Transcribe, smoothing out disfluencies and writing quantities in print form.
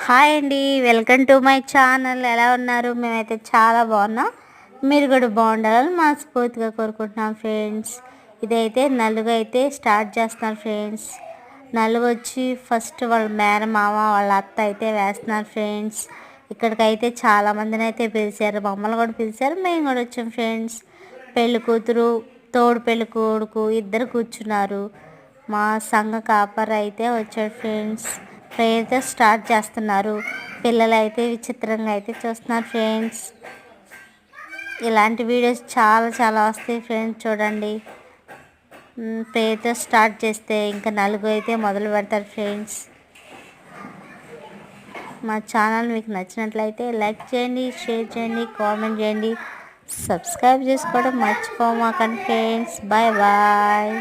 Hi అండి, welcome to my channel. ఎలా ఉన్నారు? మేమైతే చాలా బాగున్నాం. మీరు కూడా బాగుండాలని మనస్ఫూర్తిగా కోరుకుంటున్నాం ఫ్రెండ్స్. ఇదైతే నలుగు అయితే స్టార్ట్ చేస్తున్నారు ఫ్రెండ్స్. నలుగు వచ్చి ఫస్ట్ వాళ్ళ మేనమామ వాళ్ళ అత్త అయితే వేస్తున్నారు ఫ్రెండ్స్. ఇక్కడికైతే చాలామందిని అయితే పిలిచారు, మమ్మల్ని కూడా పిలిచారు, మేము కూడా వచ్చాం ఫ్రెండ్స్. పెళ్ళి కూతురు తోడు పెళ్ళి కొడుకు ఇద్దరు కూర్చున్నారు. మా సంఘ కాపర్ అయితే వచ్చాడు ఫ్రెండ్స్. ప్రేయర్తో స్టార్ట్ చేస్తున్నారు. పిల్లలు అయితే విచిత్రంగా అయితే చూస్తున్నారు ఫ్రెండ్స్. ఇలాంటి వీడియోస్ చాలా చాలా వస్తాయి ఫ్రెండ్స్, చూడండి. ప్రేయర్తో స్టార్ట్ చేస్తే ఇంకా నలుగు అయితే మొదలు పెడతారు ఫ్రెండ్స్. మా ఛానల్ మీకు నచ్చినట్లయితే లైక్ చేయండి, షేర్ చేయండి, కామెంట్ చేయండి, సబ్స్క్రైబ్ చేసుకోవడం మర్చిపోమాకండి ఫ్రెండ్స్. Bye bye.